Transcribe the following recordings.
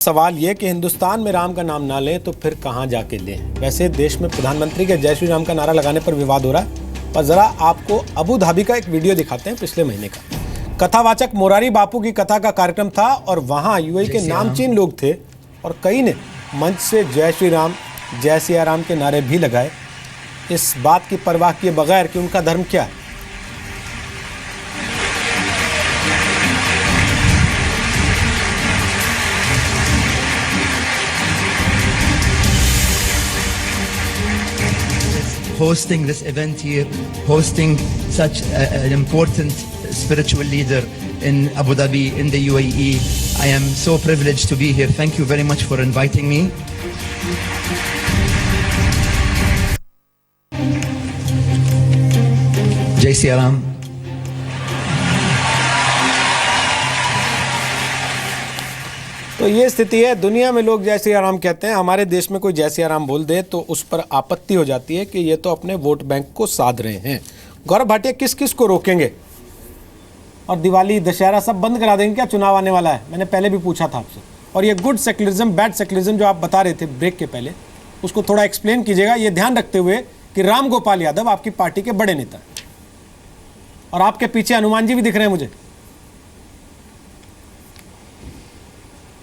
सवाल ये कि हिंदुस्तान में राम का नाम ना लें तो फिर कहाँ जाके लें। वैसे देश में प्रधानमंत्री के जय श्री राम का नारा लगाने पर विवाद हो रहा है, पर जरा आपको अबू धाबी का एक वीडियो दिखाते हैं पिछले महीने का। कथावाचक मोरारी बापू की कथा का कार्यक्रम था और वहाँ यूएई के नामचीन लोग थे और कई ने मंच से जय श्री राम, जय सिया राम के नारे भी लगाए, इस बात की परवाह किए बगैर कि उनका धर्म क्या है। Hosting this event here, hosting such an important spiritual leader in Abu Dhabi, in the UAE. I am so privileged to be here. Thank you very much for inviting me. Jai Siya Ram. तो ये स्थिति है, दुनिया में लोग जय सिया राम कहते हैं, हमारे देश में कोई जय सिया राम बोल दे तो उस पर आपत्ति हो जाती है कि ये तो अपने वोट बैंक को साध रहे हैं। गौरव भाटिया किस किस को रोकेंगे और दिवाली दशहरा सब बंद करा देंगे क्या? चुनाव आने वाला है, मैंने पहले भी पूछा था आपसे। और ये गुड सेक्युलरिज्म बैड सेक्युलरिज्म जो आप बता रहे थे ब्रेक के पहले, उसको थोड़ा एक्सप्लेन कीजिएगा, ये ध्यान रखते हुए कि राम गोपाल यादव आपकी पार्टी के बड़े नेता और आपके पीछे हनुमान जी भी दिख रहे हैं मुझे।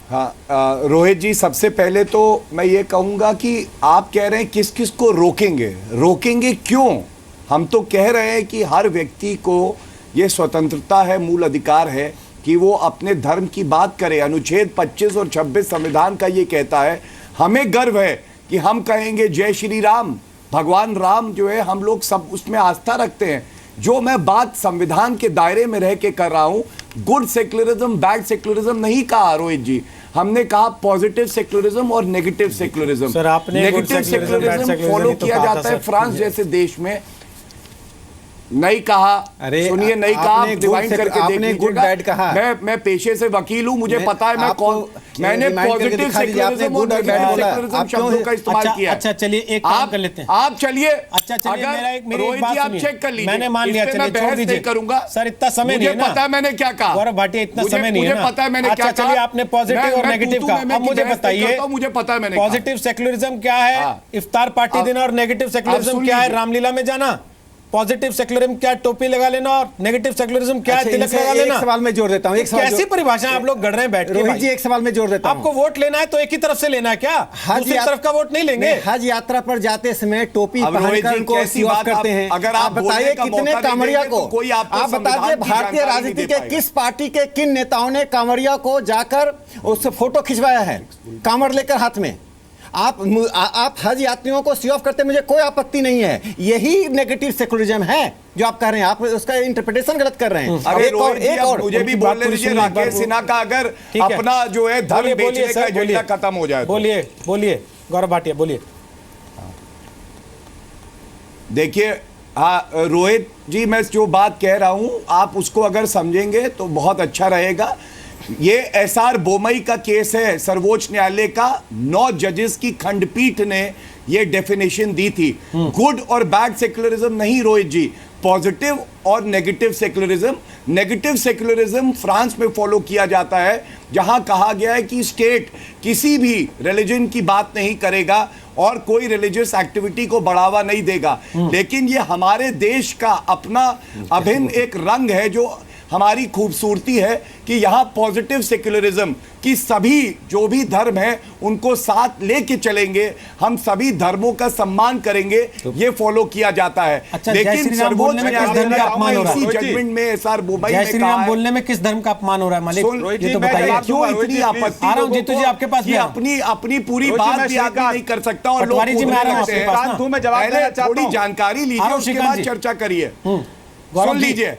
हाँ, रोहित जी, सबसे पहले तो मैं ये कहूँगा कि आप कह रहे हैं किस किस को रोकेंगे क्यों? हम तो कह रहे हैं कि हर व्यक्ति को ये स्वतंत्रता है, मूल अधिकार है कि वो अपने धर्म की बात करे। अनुच्छेद 25 और 26 संविधान का ये कहता है, हमें गर्व है कि हम कहेंगे जय श्री राम। भगवान राम जो है, हम लोग सब उसमें आस्था रखते हैं। जो मैं बात संविधान के दायरे में रह के कर रहा हूँ, गुड सेक्युलरिज्म बैड सेक्युलरिज्म नहीं कहा रोहित जी, हमने कहा पॉजिटिव सेक्युलरिज्म और negative secularism. Negative secularism follow किया जाता है फ्रांस जैसे देश में। नहीं कहा, सुनिए, नहीं कहा, डिवाइड करके देख लीजिएगा। मैं पेशे से वकील हूं, मुझे पता है मैं कौन। मैंने पॉजिटिव सेक्युलरिज्म और नेगेटिव सेक्युलरिज्म शब्दों का इस्तेमाल किया। अच्छा चलिए, एक काम कर लेते हैं, आप चलिए। अच्छा चलिए, रोहित जी आप चेक कर लीजिए, मैंने मान लिया, चलिए छोड़ दीजिए। करूंगा सर, इतना समय नहीं है ना, मुझे पता है मैंने क्या कहा। गौरव भाटिया, इतना समय नहीं है ना, मुझे पता है मैंने क्या कहा। चलिए, आपने पॉजिटिव और नेगेटिव का, अब मुझे बताइए, मुझे पता है मैंने पॉजिटिव सेक्युलरिज्म क्या है, इफ्तार पार्टी देना, और नेगेटिव सेक्युलरिज्म क्या है, रामलीला में जाना। पॉजिटिव सेक्युलरिज्म क्या, टोपी लगा लेना, और नेगेटिव सेक्युलरिज्म क्या है, तिलक लगा लेना। एक सवाल में जोड़ देता हूं, एक सवाल। कैसी परिभाषा आप लोग गढ़ रहे हैं बैठ के? रोहित जी, एक सवाल में जोड़ देता हूं। आपको वोट लेना है तो एक ही तरफ से लेना है क्या? दूसरी तरफ का वोट नहीं लेंगे? हज यात्रा पर जाते समय टोपी पहनकर उनको सीवाफ करते हैं। अगर आप बताइए कितने कांवड़िया को, आप बताइए भारतीय राजनीति के किस पार्टी के किन नेताओं ने कांवड़िया को जाकर उससे फोटो खिंचवाया है कांवड़ लेकर हाथ में? आप हज यात्रियों को सी ऑफ करते, मुझे कोई आपत्ति नहीं है। यही नेगेटिव सेक्युलरिज्म है जो आप कह रहे हैं, आप उसका इंटरप्रिटेशन गलत कर रहे हैं। अरे एक और मुझे भी बोलने दीजिए। राकेश सिन्हा का अगर अपना जो है धर्म बेचने का एजेंडा खत्म हो जाए, बोलिए गौरव भाटिया, बोलिए। देखिए, हाँ रोहित जी, मैं जो बात कह रहा हूं आप उसको अगर समझेंगे तो बहुत अच्छा रहेगा। ये एसआर बोमई का केस है, सर्वोच्च न्यायालय का 9 जजेस की खंडपीठ ने ये डेफिनेशन दी थी। गुड और बैड सेक्युलरिज्म नहीं रोहित जी, पॉजिटिव और negative secularism. Negative secularism France में फॉलो किया जाता है, जहां कहा गया है कि स्टेट किसी भी रिलीजन की बात नहीं करेगा और कोई रिलीजियस एक्टिविटी को बढ़ावा नहीं देगा। लेकिन ये हमारे देश का अपना अभिन्न एक रंग है, जो हमारी खूबसूरती है कि यहाँ पॉजिटिव सेक्युलरिज्म की सभी जो भी धर्म है उनको साथ लेके चलेंगे, हम सभी धर्मों का सम्मान करेंगे, ये फॉलो किया जाता है। अच्छा, लेकिन सर्वोच्च न्यायालय ने इसी जजमेंट में एसआर बोमई ने कहा है, बोलने में किस धर्म का अपमान हो रहा है मालिक? ये तो बताइए क्यों इतनी आपत्ति? आ रहा हूं जीतू जी आपके पास, अपनी पूरी बात भी आगे नहीं कर सकता और लोग थोड़ी जानकारी लीजिए, उसके बाद चर्चा करिए। सुन लीजिए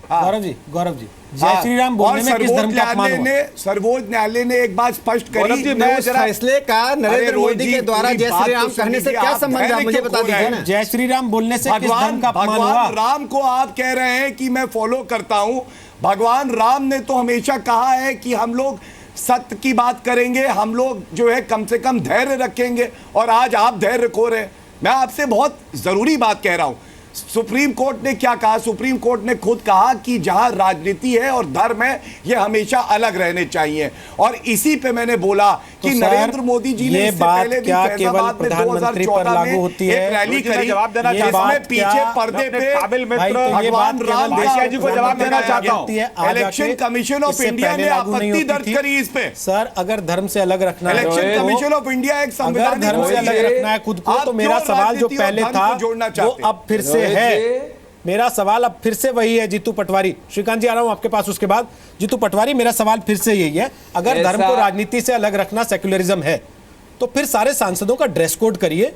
गौरव जी, जय श्री राम बोलने में किस धर्म का अपमान हुआ? सर्वोच्च न्यायालय ने एक बात स्पष्ट करी। उस फैसले का नरेंद्र मोदी के द्वारा जय श्री राम कहने से क्या संबंध है, मुझे बता दीजिए ना। जय श्री राम बोलने से किस धर्म का अपमान हुआ? भगवान राम को आप कह रहे हैं कि मैं फॉलो करता हूं। भगवान राम ने तो हमेशा कहा है कि हम लोग सत्य की बात करेंगे, हम लोग जो है कम से कम धैर्य रखेंगे, और आज आप धैर्य खो रहे हैं। मैं आपसे बहुत जरूरी बात कह रहा हूं। सुप्रीम कोर्ट ने क्या कहा? सुप्रीम कोर्ट ने खुद कहा कि जहां राजनीति है और धर्म है, ये हमेशा अलग रहने चाहिए। और इसी पे मैंने बोला कि तो नरेंद्र मोदी जी ने ये इससे बात पहले भी क्या केवल फैजाबाद में प्रधानमंत्री पर 2014 लागू में होती है? एक रैली करी, जवाब देना ये चाहता हूं। बात जिसमें पीछे क्या- पर्दे पे काबिल मित्र भाई, तो ये बात भगवान केवल राम देश का के जी को जवाब देना चाहता हूं। होती है। आज इलेक्शन आके कमीशन ऑफ इससे इंडिया पहले ने लागू नहीं आपत्ति होती दर्ज थी। करी इस पे। सर, अगर धर्म से अलग रखना है इलेक्शन तो- कमीशन ऑफ इंडिया एक अगर संवैधानिक धर्म से बॉडी अलग है। रखना है खुद को, आप तो मेरा क्यों सवाल जो राजनीति और पहले धर्म था को जोड़ना वो चाहते हैं? अब फिर से है। मेरा सवाल अब फिर से वही है जीतू पटवारी। श्रीकांत जी, आ रहा हूं आपके पास उसके बाद। जीतू पटवारी, मेरा सवाल फिर से यही है, अगर धर्म को राजनीति से अलग रखना सेक्युलरिज्म है तो फिर सारे सांसदों का ड्रेस कोड करिए,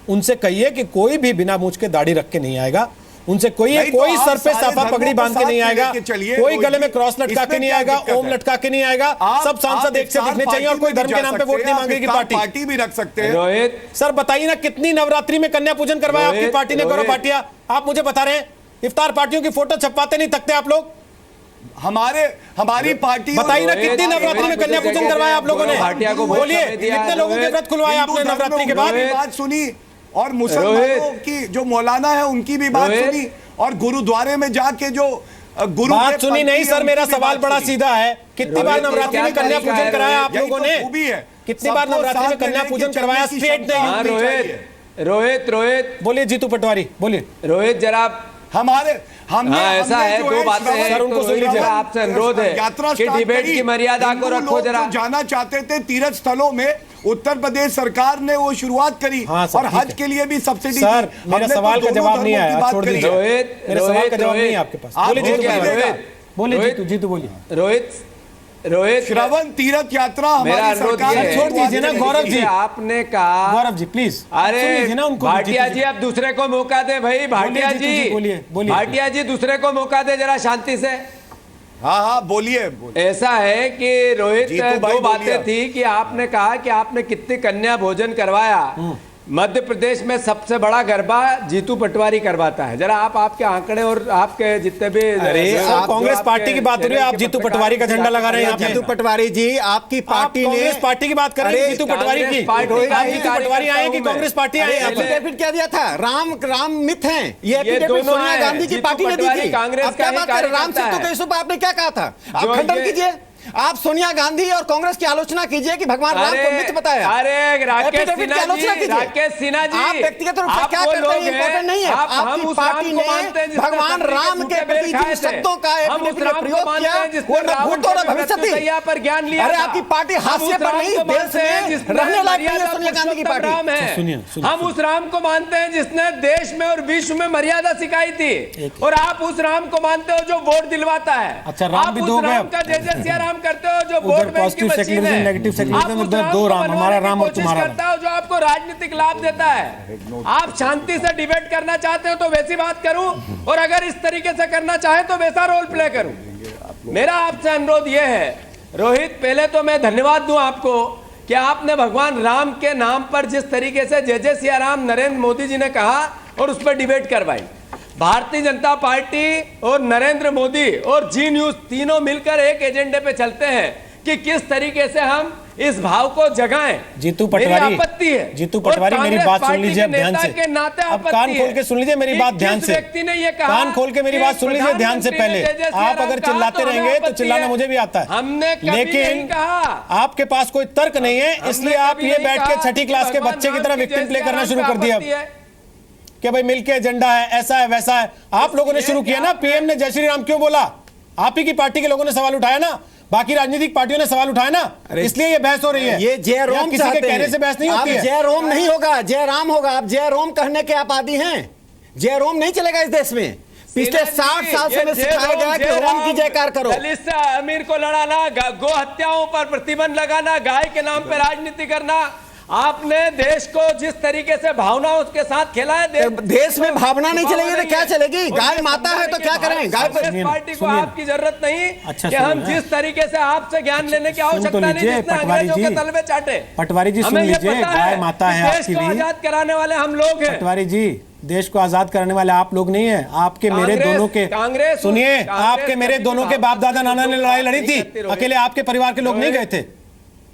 उनसे कहिए कि कोई भी बिना मूंछ के दाढ़ी रख के नहीं आएगा, उनसे कोई नहीं तो कोई आप सर पे सारे साफा धर्मों पगड़ी को बांध के साथ नहीं में आएगा, लेके चलिए, कोई रोहित गले में जी, क्रॉस लटका के इसमें नहीं क्या आएगा, दिक्कत ओम है? लटका के नहीं आएगा। सब सांसद एक से दिखने चाहिए और कोई धर्म के नाम पे वोट नहीं मांगेगी पार्टी। पार्टी भी रख सकते हैं। रोहित, सर बताइए ना, कितनी नवरात्रि में कन्या पूजन करवाया आपकी रोहित, पार्टी ने? गौरव रोहित। भाटिया, आप मुझे बता रहे हैं इफ्तार पार्टियों की फोटो छपवाते नहीं थकते आप लोग? हमारी पार्टी बताइए ना, रोहित, कितनी नवरात्रि में कन्या पूजन करवाया आप लोगों ने? भाटिया को बहुत बोलिए, समय दिया है, कितने लोगों के रोहित। व्रत खुलवाया आपने हिंदू धर्म नवरात्रि के में बाद? उनकी बात सुनी और मुसलमानों की जो मौलाना है उनकी भी बात रोहित। सुनी और गुरुद्वारे में जाके जो गुरु बात के सुनी पंथी नहीं है, सर, उनकी मेरा भी सवाल बात बड़ा सुनी। सीधा है, कितनी बार रोहित, नवरात्रि क्या में कन्या तरीका पूजन है, कराया आप यही लोगों तो ने? खूबी है। कितनी बार सबको नवरात्रि में साथ कन्या लेके पूजन चलने करवाया? की स्ट्रेट क्षमता नहीं। हाँ होनी रोहित, चाहिए। रोहित, बोलिए जीतू पटवारी, बोलिए। रोहित जरा हमने हाँ ऐसा हमने है, जो दो है बातें हैं। सर, उनको सुन लीजिए। आपसे अनुरोध है यात्रा कि स्टार्ट डिबेट करी। की मर्यादा को हिंदू रखो लोग जरा। जो जाना चाहते थे तीर्थ स्थलों में, उत्तर प्रदेश सरकार ने वो शुरुआत करी हाँ सर, और ठीक हज है। के लिए भी सब्सिडी सर, दी। मेरा हमने तो सवाल का दोनों जवाब नहीं धर्मों की आया, बात छोड़ करी दीजिए। है। रोहित, मेरे सवाल का रोहित, जवाब नहीं है रोहित। आपके पास। आप बोलिए हो जीतू गया, पटवारी। रोहित। बोलिए रोहित। जीतू, जीतू बोलिए। रोहित, श्रवण तीर्थ यात्रा मेरा हमारी अनुरोध सरकार ये ने है, छोड़ दीजिए ना, शुरुआत गौरव करी। जी। आपने कहा गौरव जी प्लीज सुन लीजिए अरे ना उनको। भाटिया जी अब दूसरे को मौका दे भाई। भाटिया जीतू जी, जी बोलिए। भाटिया जी दूसरे को मौका दे जरा शांति से। हाँ बोलिए। ऐसा है कि रोहित जीतू भाई दो बातें बोलिए। थी कि आपने कहा कि आपने कितनी कन्या भोजन करवाया। मध्य प्रदेश में सबसे बड़ा गरबा जीतू पटवारी करवाता है। जरा आप आपके आंकड़े और आपके जितने भी अरे आप कांग्रेस पार्टी की बात हो रही है, आप जीतू पटवारी का झंडा लगा रहे हैं यहाँ पे। जीतू पटवारी जी, आपकी पार्टी ने कांग्रेस पार्टी की बात कर रहे हैं, जीतू पटवारी की। आप जीतू पटवारी आए कि कांग्रेस पार्टी आए यहाँ पर? एफिडेविट क्या दिया था? राम मिथ हैं ये एफिडेविट दोनों सोनिया हैं। गांधी की जीतू पार्टी ने दी पटवारी थी। कांग्रेस अब क्या का ही बात कर रहे हैं? राम कार्यकर्ता सेतु है। के इशू पर आपने क्या कहा था? आप जो खंडन ये- कीजिए। आप सोनिया गांधी और कांग्रेस की आलोचना कीजिए कि भगवान राम को मिथ बताया। अरे राकेश एफिडेविट की सिन्हा आलोचना जी, कीजिए। राकेश सिन्हा जी, आप व्यक्तिगत रूप से आप क्या वो करते लोग हैं इंपॉर्टेंट नहीं है। आप हम आपकी उस पार्टी राम ने को मानते हैं जिसने भगवान सत्तर राम झूठे के बेर प्रति खाए जिन थे। शब्दों का हम उस एफिडेविट राम ने को प्रयोग मानते किया हैं जिसने वो न रावण भूतो न के भविष्यति। मृत्युशैया पर ज्ञान लिया अरे था। आपकी पार्टी हम हास्य उस पर राम नहीं, को देश मानते हैं में जिसने रहने लायक नहीं है मर्यादा सोनिया गांधी की पुरुषोत्तम राम पार्टी। है। सुनिए। हम उस राम को मानते हैं जिसने देश में और विश्व में मर्यादा सिखाई थी। और आप उस राम को मानते हो जो वोट दिलवाता है। अच्छा, राम आप भी उस दो गए राम अब। का जय जय सिया राम करते हो जो उधर वोट बैंक की पॉजिटिव मशीन सेक्युलरिज्म, है। नेगेटिव सेक्युलरिज्म, आप उस उधर राम दो को राम, बनवाने हमारा की राम और कोशिश तुम्हारा करता हो जो आपको राजनीतिक लाभ देता है। आप शांति से डिबेट करना चाहते हो तो वैसी बात करूं, और अगर इस तरीके से करना चाहे तो वैसा रोल प्ले करूं। मेरा आपसे अनुरोध यह है रोहित, पहले तो मैं धन्यवाद दूं आपको कि आपने भगवान राम के नाम पर जिस तरीके से जय जय सिया राम नरेंद्र मोदी जी ने कहा और उस पर डिबेट करवाई। भारतीय जनता पार्टी और नरेंद्र मोदी और जी न्यूज तीनों मिलकर एक एजेंडे पे चलते हैं कि किस तरीके से हम इस भाव को जगाएं। जीतू मेरी पटवारी, आपत्ति है। जीतू और पटवारी मेरी कांग्रेस बात सुन पार्टी लीजिए के अब ध्यान नेता से। के नाते अब आपत्ति कान खोल है के सुन लीजिए मेरी कि बात ध्यान जिस से। व्यक्ति ने ये कहा कान खोल के मेरी कि बात सुन लीजिए ध्यान से। प्रधानमंत्री ने पहले जय जय सिया आप राम अगर कहा चिल्लाते तो हमें रहेंगे तो आपत्ति चिल्लाना है। मुझे भी आता है, हमने कभी नहीं लेकिन कहा। आपके पास कोई तर्क नहीं है, इसलिए आप कभी ये नहीं बैठ कहा के छठी क्लास के भगवान बच्चे की राम तरह की विक्टिम जय प्ले सिया करना राम शुरू पे कर दिया आपत्ति है। कि भाई मिलके एजेंडा है, ऐसा है वैसा है। आप लोगों ने शुरू किया ना, पीएम ने जय श्री राम क्यों बोला? आप ही की पार्टी के लोगों ने सवाल उठाया ना, बाकी राजनीतिक पार्टियों ने सवाल उठाया ना, इसलिए ये बहस हो रही है। ये जय रोम किसी के चाहते कहने हैं। से बहस नहीं आप होती है। जय रोम नहीं होगा, जय राम होगा। आप जय रोम कहने के आप आदी हैं। जय रोम नहीं चलेगा इस देश में। पिछले 60 साल से हमें सिखाया गया कि रोम की जयकार करो। दलित से अमीर को लड़ाना, गो हत्याओं पर प्रतिबंध लगाना, गाय के नाम पर राजनीति करना। आपने देश को जिस तरीके से भावनाओं के साथ खेला है, देश में भावना नहीं चलेगी तो क्या चलेगी? गाय माता है तो क्या करें? गाय पर कांग्रेस पार्टी को आपकी जरूरत नहीं अच्छा, कि हम सुनिए। जिस तरीके से आपसे ज्ञान लेने की सुन तो आवश्यकता नहीं लीजिए, जिसने पटवारी अंग्रेजों के जी। तलवे चाटे। पटवारी जी, सुन हमें ये लीजिए, पता गाय माता कि है देश आपकी को भी। आजाद कराने वाले हम लोग हैं। पटवारी जी, देश को आजाद कराने वाले आप लोग नहीं है, आपके मेरे कांग्रेस- दोनों के कांग्रेस- सुनिए, कांग्रेस आपके मेरे कभी दोनों के भी बाप दादा नाना ने लड़ाई लड़ी नहीं थी, करती रोहित। अकेले आपके परिवार के लोग नहीं गए थे।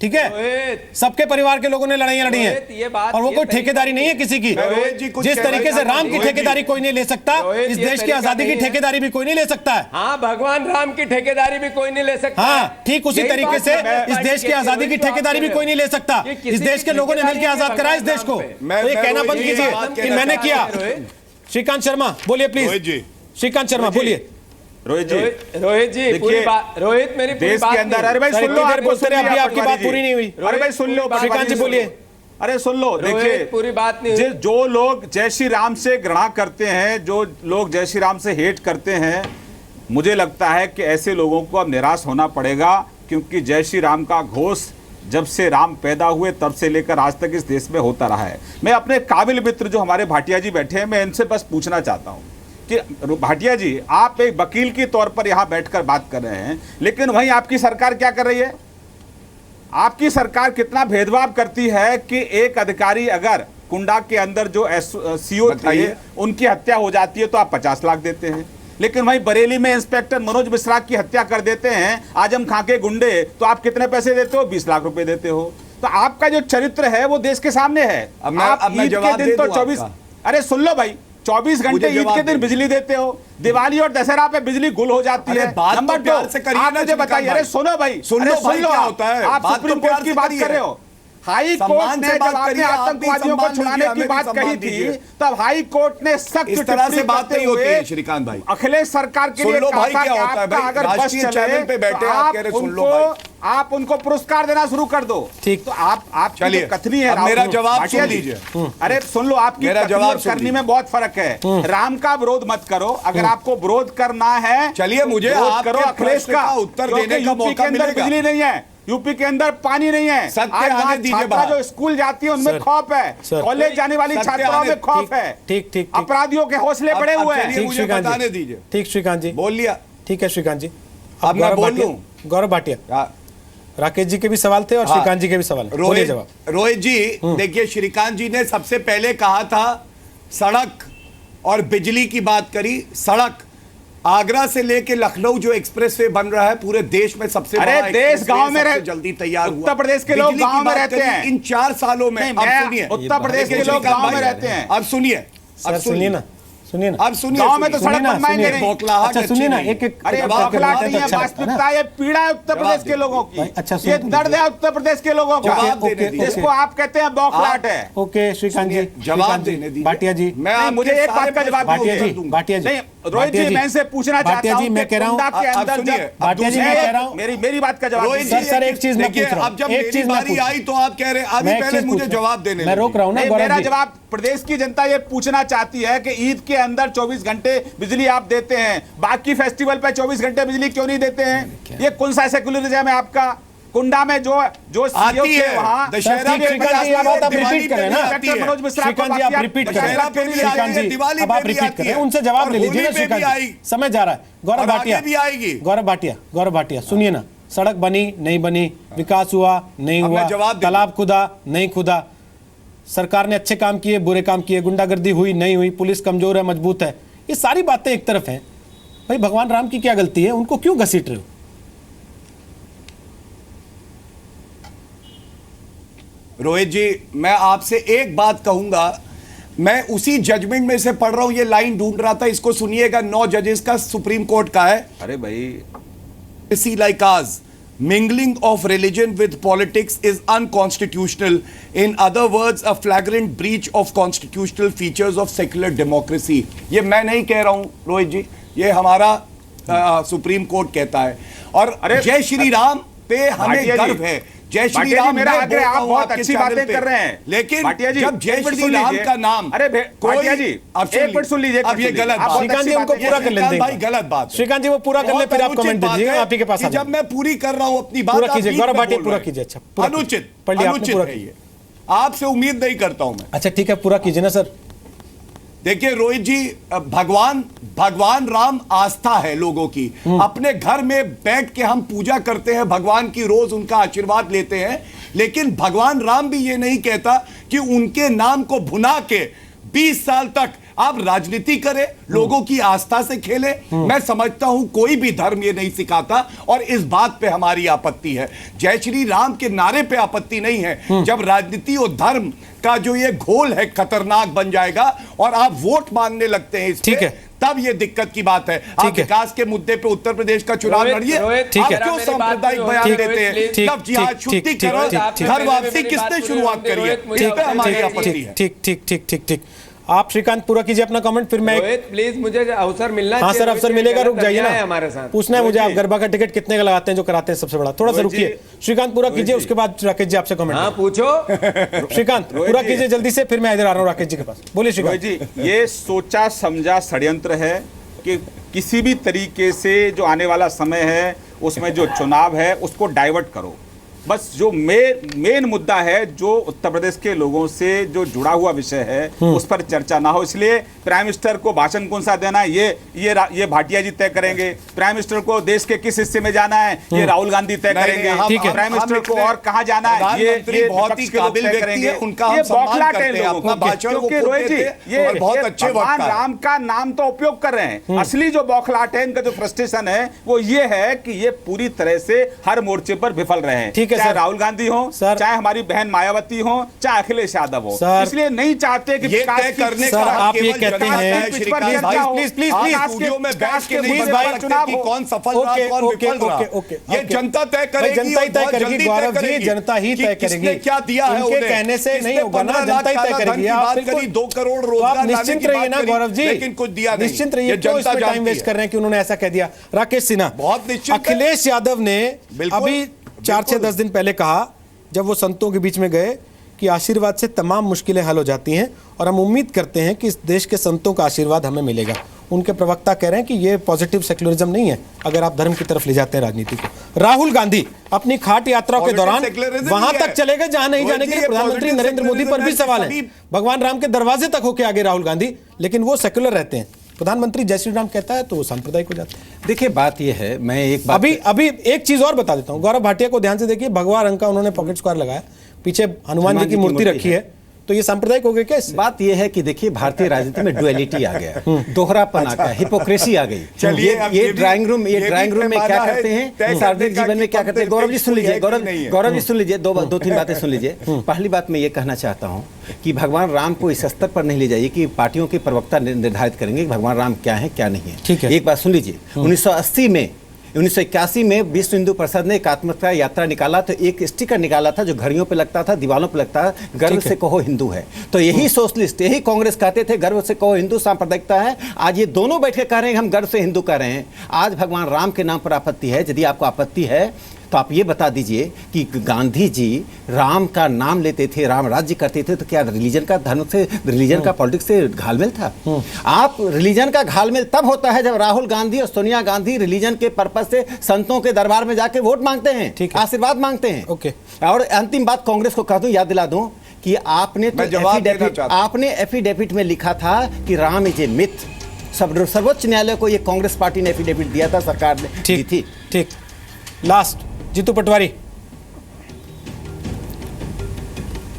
ठीक है, रोहित, सबके परिवार के लोगों ने लड़ाइयां लड़ी रोहित, ये हैं बात और वो ये कोई तरीका ठेकेदारी नहीं है किसी की। रोहित जी कुछ जिस कह तरीके से रहे हैं, राम की रोहित जी। ठेकेदारी कोई नहीं ले सकता, रोहित, इस ये देश की तरीका आजादी की नहीं है। ठेकेदारी भी कोई नहीं ले सकता है। हाँ, भगवान राम की ठेकेदारी भी कोई नहीं ले सकता। हाँ, ठीक उसी यही तरीके बात से मैं इस देश की आजादी की ठेकेदारी भी कोई नहीं ले सकता। ये किसी इस देश के की लोगों ने मिलकर ठेकेदारी आजाद करा इस भगवान देश को। राम पे। मैं- तो ये मैं कहना बंद रोहित जी कीजिए बात कि कहना मैंने चाहता किया। हूं, रोहित। श्रीकांत शर्मा बोलिए प्लीज। रोहित जी श्रीकांत शर्मा बोलिए। रोहित जी, रोहित जी, पूरी बात, रोहित मेरी पूरी देश बात के अंदर, नहीं। अरे भाई सर, सुन लो, इतनी देर आपको बोलते सुन रहे, लिया अभी आपकी पटवारी बात पूरी नहीं हुई। अरे भाई सुन लो, रोहित, श्रीकांत जी बोलिए। अरे सुन लो, देखिए रोहित, पूरी बात नहीं हुई। जो लोग जय श्री राम से घृणा करते हैं, जो लोग जय श्री राम से हेट करते हैं, मुझे लगता है कि ऐसे लोगों को अब निराश होना पड़ेगा, क्योंकि जय श्री राम का घोष जब से राम पैदा हुए तब से लेकर आज तक इस देश में होता रहा है। मैं अपने काबिल मित्र जो हमारे भाटिया जी बैठे हैं, मैं इनसे बस पूछना चाहता हूं कि भाटिया जी, आप एक वकील के तौर पर यहां बैठकर बात कर रहे हैं, लेकिन वहीं आपकी सरकार क्या कर रही है? आपकी सरकार कितना भेदभाव करती है कि एक अधिकारी अगर कुंडा के अंदर जो सीओ थे बताइए। उनकी हत्या हो जाती है तो आप 50 लाख देते हैं, लेकिन वहीं बरेली में इंस्पेक्टर मनोज मिश्रा की हत्या कर देते हैं आजम खां के गुंडे, तो आप कितने पैसे देते हो? 20 लाख रुपए देते हो। तो आपका जो चरित्र है वो देश के सामने है। अब मैं आप ईद जवाब के दे दिन तो दूं 24, आपका। अरे सुन लो भाई, 24 घंटे मुझे ईद जवाब के दे दिन दो। बिजली देते हो, दिवाली और दशहरा पे बिजली गुल हो जाती अरे है। बात तो नंबर दो, प्यार से करिए आप ना मुझे श्रीकांत बताइए, अरे भाई। सुनो भाई, सुन अरे लो भाई, क्या आप। होता है? आप बात तो सुप्रीम प्यार कोर्ट की से बात करिए। कर रहे हो। हाई कोर्ट सम्मान ने से जब बात आपने करिए, आप भी आतंकवादियों को सम्मान छुड़ाने लीजिए, की हमें बात भी कही सम्मान थी, दीजिए। तब हाई कोर्ट ने सख्त इस तरह से टिप्पणी बात करते नहीं होती हुए है श्रीकांत भाई। अखिलेश सरकार के सुन लिए लो कहा भाई, था क्या कि होता है आपका भाई? अगर बस राष्ट्रीय चले चैनल पे बैठे तो आप कह रहे सुन लो आप उनको पुरस्कार देना शुरू कर दो। ठीक। तो आप चलिए, कथनी है अब मेरा राहुल जवाब भाटिया सुन जी। लीजिए। अरे सुन लो, आपकी मेरा कथनी जवाब और सुन करनी लीजिए। में बहुत फर्क है। राम का विरोध मत करो, अगर आपको विरोध करना है चलिए, मुझे विरोध आपके करो अखिलेश प्रश्न का उत्तर क्योंकि देने का यूपी मौका के अंदर मिलेगा। बिजली नहीं है, यूपी के अंदर पानी नहीं है। सत्य आज आने वहाँ दीजिए छात्रा बाहर। जो स्कूल जाती है उनमें सर, खौफ है, सर। कॉलेज जाने वाली सत्य छात्राओं आने- में खौफ ठीक, है, ठीक, ठीक। अपराधियों के हौसले बढ़े अब हुए चलिए, हैं। ठीक मुझे श्रीकांत बताने जी, दीजिए। ठीक श्रीकांत जी, बोल लिया। ठीक है श्रीकांत जी। अब मैं गौरव बोल भाटिया- लूं? गौरव भाटिया, हाँ। राकेश जी के भी सवाल थे और हाँ। श्रीकांत जी के भी सवाल हैं। बोलिए जवाब। रोहित जी, देखिए श्रीकांत जी ने सबसे पहले कहा था सड़क और बिजली की बात करी। सड़क आगरा से लेके लखनऊ जो एक्सप्रेसवे बन रहा है पूरे देश में सबसे अरे बड़ा देश एक्सप्रेसवे गांव में सबसे रह- जल्दी तैयार हुआ। उत्तर प्रदेश के लोग बिजली की गांव में बात रहते करी, हैं। इन 4 सालों में। नहीं, अब मैं- सुनिए, उत्तर प्रदेश के देखिए लोग श्रीकांत गांव में भाई, रहते हैं। अब सुनिए, सर सुनिए ना, सुनिए ना। अब सुनिए, गांव में तो सुनिए। सड़क ना, बनवाएंगे सुनिए। नहीं। बौखलाहट अच्छा अच्छी सुनिए ना, नहीं। एक एक अरे जवाब बौखलाहट देने नहीं है, अच्छा लगता है ना। वास्तविकता ये पीड़ा है उत्तर प्रदेश के दे। लोगों भाई, की। अच्छा, ये सुन- दर्द है उत्तर प्रदेश के लोगों का, जवाब देने दीजिए। जिसको आप कहते हैं बौखलाहट है। ओके श्रीकांत जी, जवाब श्रीकांत जी, देने दीजिए। भाटिया जी, मैं नहीं, आपके मुझे एक सारे बात का जवाब प्रश्नों भाटिया के जी, उत्तर दूंगा। भाटिया जी, नहीं, रोहित जी, मैं इनसे पूछना भाटिया चाहता जी, हूं मैं कि कह रहा हूं- कुंडा के अब अंदर सुनिए, जब अब भाटिया जी, मैं कह रहा हूं- मेरी बात का जवाब रोहित दीजिए। जी, सर, एक चीज मैं देखिए, पूछ रहा हूं। अब जब एक मेरी चीज मैं बारी पूछ रहा आई तो आप कह रहे हैं अभी मैं एक पहले चीज मुझे पूछ रहा जवाब हूं। देने मैं दीजिए। रोक रहा हूं ना नहीं, गौरव मेरा जी। जवाब, प्रदेश की जनता ये पूछना चाहती है कि ईद के अंदर 24 घंटे बिजली आप देते हैं, बाकी फेस्टिवल पे 24 घंटे बिजली क्यों नहीं देते हैं? ये कौन सा सेकुलरिज्म है आपका? कुंडा में जो आती सीओ थे है, वहां दशहरा ठीक, श्रीकांत जी, अब आप रिपीट कर रहे हैं ना। आती है। मनोज मिश्रा को श्रीकांत जी, आप बाकी रिपीट कर दशहरा रहे दशहरा हैं। पे भी श्रीकांत आती है, जी, दिवाली अब पे आप भी रिपीट आती कर रहे हैं, है। उनसे जवाब और ले लीजिए होली ना पे श्रीकांत भी जी। आएगी। समय जा रहा है। गौरव और भाटिया, आगे भी आएगी। गौरव भाटिया, सुनिए ना। सड़क बनी नहीं बनी, विकास हुआ नहीं अब हुआ, मैं जवाब दे तालाब खुदा नहीं खुदा, सरकार ने अच्छे काम किए बुरे काम किए, गुंडागर्दी हुई नहीं हुई, पुलिस कमजोर है मजबूत है, ये सारी बातें एक तरफ हैं। भाई भगवान राम की क्या गलती है? उनको क्यों घसीट रहे हो? रोहित जी, मैं आपसे एक बात कहूंगा, मैं उसी जजमेंट में से पढ़ रहा हूं, ये लाइन ढूंढ रहा था, इसको सुनिएगा। 9 जजेस का सुप्रीम कोर्ट का है। अरे भाई, See like us, mingling of religion with politics is unconstitutional. In other words, a flagrant breach of constitutional features of secular democracy. ये मैं नहीं कह रहा हूं रोहित जी, ये हमारा सुप्रीम कोर्ट कहता है। और अरे, जय श्री राम पे हमें भाटिया जी, गर्व है। जय श्री भाटिया जी, राम, मेरा मैं आग्रह, बोलता आप हूं बहुत आपके अच्छी चैनल बातें पे। कर रहे हैं, लेकिन भाटिया जी, जब जय एक मिनट श्री सुन राम लीजिए। का नाम अरे भाटिया जी, एक मिनट सुन लीजिए, एक अब मिनट ये सुन लीजिए। गलत आप बात बहुत है। श्रीकांत जी, अच्छी उनको बातें पूरा कर कर रहे हैं। लेने भाई देंगे। गलत बात है। श्रीकांत जी, वो पूरा कर ले, फिर आप बहुत कमेंट अनुचित दीजिएगा, बात आप ही के पास है आ कि जब जाएंगे। मैं पूरी कर रहा हूं अपनी बात, पूरा आप कीजिए, बीच गौरव में भाटिया, बोल पूरा रहे हैं। कीजिए। अच्छा, पूरा कीजिए। अनुचित, पढ़ लिया आपने, अनुचित पूरा है कीजिए। ये। आपसे उम्मीद नहीं करता हूं मैं। अच्छा ठीक है, पूरा कीजिए ना सर। देखिए रोहित जी, भगवान राम आस्था है लोगों की। अपने घर में बैठ के हम पूजा करते हैं भगवान की, रोज उनका आशीर्वाद लेते हैं, लेकिन भगवान राम भी ये नहीं कहता कि उनके नाम को भुना के 20 साल तक आप राजनीति करें, लोगों की आस्था से खेलें। मैं समझता हूं कोई भी धर्म ये नहीं सिखाता, और इस बात पे हमारी आपत्ति है। जय श्री राम के नारे पे आपत्ति नहीं है। जब राजनीति और धर्म का जो ये घोल है खतरनाक बन जाएगा और आप वोट मांगने लगते हैं इस पे, तब ये दिक्कत की बात है। आप विकास के मुद्दे पे उत्तर प्रदेश का चुनाव लड़िए, आप क्यों सांप्रदायिक बयान देते हैं? तब जिहाद शुद्धिकरण, घर वापसी किसने शुरुआत करी है? इस पे हमारी आपत्ति है। ठीक ठीक ठीक ठीक ठीक। आप श्रीकांत पूरा कीजिए अपना कमेंट, फिर मैं प्लीज मुझे अवसर मिलना। हाँ सर, अवसर मिलेगा, रुक जाइए ना, हमारे साथ पूछना है मुझे आप गरबा का टिकट कितने का लगाते हैं जो कराते हैं सबसे बड़ा। थोड़ा सा रुकिए, श्रीकांत पूरा कीजिए, उसके बाद राकेश जी आपसे कमेंट। हाँ पूछो श्रीकांत पूरा कीजिए जल्दी से, फिर मैं इधर आ रहा हूँ राकेश जी के पास। बोलिए श्रीकांत जी। ये सोचा समझा षड्यंत्र है कि किसी भी तरीके से जो आने वाला समय है उसमें जो चुनाव है उसको डाइवर्ट करो। बस जो मेन मुद्दा है, जो उत्तर प्रदेश के लोगों से जो जुड़ा हुआ विषय है उस पर चर्चा ना हो। इसलिए प्राइम मिनिस्टर को भाषण कौन सा देना है ये भाटिया जी तय करेंगे। प्राइम मिनिस्टर को देश के किस हिस्से में जाना है ये राहुल गांधी तय करेंगे। प्राइम मिनिस्टर को और कहाँ जाना है ये बहुत ही काबिल व्यक्ति है, उनका हम सम्मान करते हैं। अपना भाषण वो रोहित जी ये बहुत अच्छे भगवान राम का नाम तो उपयोग कर रहे हैं। असली जो बौखलाहट है, इनका जो फ्रस्ट्रेशन है वो ये है कि ये पूरी तरह से हर मोर्चे पर विफल रहे हैं। चाहे राहुल गांधी हो, चाहे हमारी बहन मायावती हो, चाहे अखिलेश यादव हो, इसलिए नहीं चाहते कि विकास करने का आप ये कहते हैं कौन सफल रहा कौन विफल रहा, ये जनता तय करेगी। जनता ही तय करेगी गौरव जी, जनता ही तय करेगी। क्या दिया है उनके कहने से नहीं होगा ना, जनता ही तय करेगी। आप 2 करोड़ रोजगार निश्चिंत रहिए ना गौरव जी, लेकिन कुछ दिया नहीं। निश्चिंत रहिए, क्यों इस पे टाइम वेस्ट कर रहे हैं कि उन्होंने ऐसा कह दिया। राकेश सिन्हा, बहुत निश्चित। अखिलेश यादव ने अभी 4-6-10 दिन पहले कहा, जब वो संतों के बीच में गए, कि आशीर्वाद से तमाम मुश्किलें हल हो जाती हैं और हम उम्मीद करते हैं कि इस देश के संतों का आशीर्वाद हमें मिलेगा। उनके प्रवक्ता कह रहे हैं कि ये पॉजिटिव सेक्युलरिज्म नहीं है अगर आप धर्म की तरफ ले जाते हैं राजनीति को। राहुल गांधी अपनी खाट यात्रा के दौरान वहां तक चले गए जहां नहीं जाने के लिए प्रधानमंत्री नरेंद्र मोदी पर भी सवाल है। भगवान राम के दरवाजे तक होके आगे राहुल गांधी, लेकिन वो सेक्युलर रहते हैं। प्रधानमंत्री जय श्री राम कहता है तो वो सांप्रदायिक हो जाता है। देखिए बात यह है, मैं एक बात अभी एक चीज और बता देता हूं। गौरव भाटिया को ध्यान से देखिए, भगवा रंग का उन्होंने पॉकेट स्क्वायर लगाया, पीछे हनुमान जी की मूर्ति रखी है, तो ये सांप्रदायिक हो गया क्या? बात यह है कि देखिए भारतीय राजनीति में डुअलिटी आ गया, दोहरापन आ गया, हिपोक्रेसी आ गई। ये ड्राइंग रूम में क्या करते हैं, सार्वजनिक जीवन में क्या करते हैं। गौरव जी सुन लीजिए, गौरव जी सुन लीजिए, दो तीन बातें सुन लीजिए। पहली बात मैं ये कहना चाहता हूँ कि भगवान राम को इस स्तर पर नहीं ले जाइए कि पार्टियों के प्रवक्ता निर्धारित करेंगे कि भगवान राम क्या है क्या नहीं है। ठीक है, एक बात सुन लीजिए। 1981 में विश्व हिंदू परिषद ने एकात्मकता यात्रा निकाला, तो एक स्टिकर निकाला था जो घड़ियों पे लगता था, दीवालों पे लगता था, गर्व से कहो हिंदू है। तो यही सोशलिस्ट, यही कांग्रेस कहते थे गर्व से कहो हिंदू सांप्रदायिकता है। आज ये दोनों बैठ के कह रहे हैं हम गर्व से हिंदू कह रहे हैं। आज भगवान राम के नाम पर आपत्ति है। यदि आपको आपत्ति है तो आप ये बता दीजिए कि गांधी जी राम का नाम लेते थे, राम राज्य करते थे, तो क्या रिलीजन का धर्म से, रिलीजन का पॉलिटिक्स से घालमेल था? आप रिलीजन का घालमेल तब होता है जब राहुल गांधी और सोनिया गांधी रिलीजन के पर्पस से संतों के दरबार में जाके वोट मांगते हैं, आशीर्वाद मांगते हैं। ओके। और अंतिम बात कांग्रेस को कह दूं, याद दिला दूं कि आपने एफिडेविट में लिखा था कि राम इज ए मिथ। सर्वोच्च न्यायालय को यह कांग्रेस पार्टी ने एफिडेविट दिया था, सरकार ने दी थी। ठीक, लास्ट जीतू पटवारी।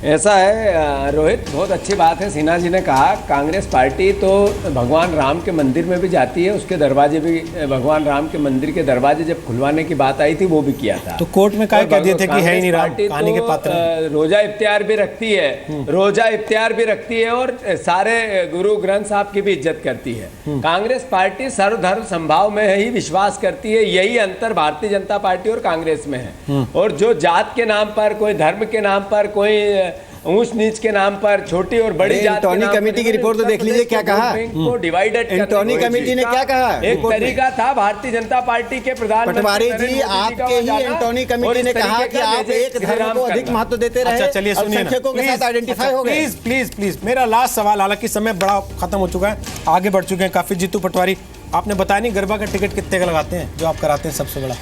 ऐसा है रोहित, बहुत अच्छी बात है सिन्हा जी ने कहा, कांग्रेस पार्टी तो भगवान राम के मंदिर में भी जाती है, उसके दरवाजे भी, भगवान राम के मंदिर के दरवाजे जब खुलवाने की बात आई थी वो भी किया था। तो कोर्ट में कह दिए थे कि है ही नहीं राम, कहानी के पात्र। रोजा इफ्तियार भी रखती है, रोजा इफ्तियार भी रखती है और सारे गुरु ग्रंथ साहब की भी इज्जत करती है। कांग्रेस पार्टी सर्वधर्म संभाव में ही विश्वास करती है, यही अंतर भारतीय जनता पार्टी और कांग्रेस में है। और जो जात के नाम पर, कोई धर्म के नाम पर, कोई ऊंच नीच के नाम पर, छोटी और बड़ी जात एंटोनी कमेटी की रिपोर्ट तो देख लीजिए क्या कहा। एंटोनी कमेटी ने क्या कहा? एक तरीका था भारतीय जनता पार्टी के प्रधानमंत्री पटवारी जी, आपके ही एंटोनी कमेटी ने कहा कि आप एक धर्म को अधिक महत्व देते रहे। अच्छा चलिए सुनिए, संख्यकों के साथ आइडेंटिफाई हो गए। प्लीज मेरा लास्ट सवाल, हालांकि समय बड़ा खत्म हो चुका है, आगे बढ़ चुके हैं काफी। जीतू पटवारी, आपने बताया नहीं गरबा का टिकट कितने का लगाते हैं जो आप कराते हैं? सबसे बड़ा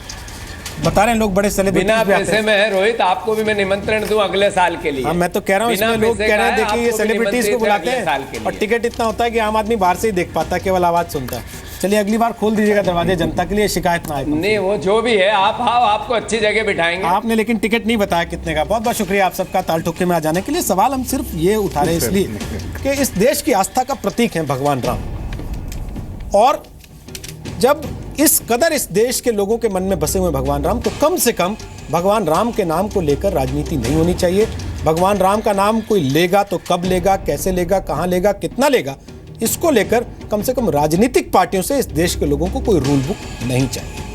बता रहे हैं लोग, बड़े सेलिब्रिटी बिना पैसे में है रोहित, आपको भी मैं निमंत्रण दूं अगले साल के लिए। हाँ, मैं तो कह रहा हूँ, इसमें लोग कह रहे हैं देखिए ये सेलिब्रिटीज को बुलाते हैं और टिकट इतना होता है कि आम आदमी बाहर से ही देख पाता है, केवल आवाज सुनता है। चलिए अगली बार खोल दीजिएगा दरवाजे, जनता के लिए शिकायत ना आए। नहीं वो जो भी है, आप आओ, आपको अच्छी जगह बिठाएंगे। आपने लेकिन टिकट नहीं बताया कितने का। बहुत बहुत शुक्रिया आप सबका ताल ठोके में आ जाने के लिए। सवाल हम सिर्फ ये उठा रहे हैं इसलिए कि इस देश की आस्था का प्रतीक है भगवान राम, और जब इस कदर इस देश के लोगों के मन में बसे हुए भगवान राम, तो कम से कम भगवान राम के नाम को लेकर राजनीति नहीं होनी चाहिए। भगवान राम का नाम कोई लेगा तो कब लेगा, कैसे लेगा, कहां लेगा, कितना लेगा, इसको लेकर कम से कम राजनीतिक पार्टियों से इस देश के लोगों को कोई रूल बुक नहीं चाहिए।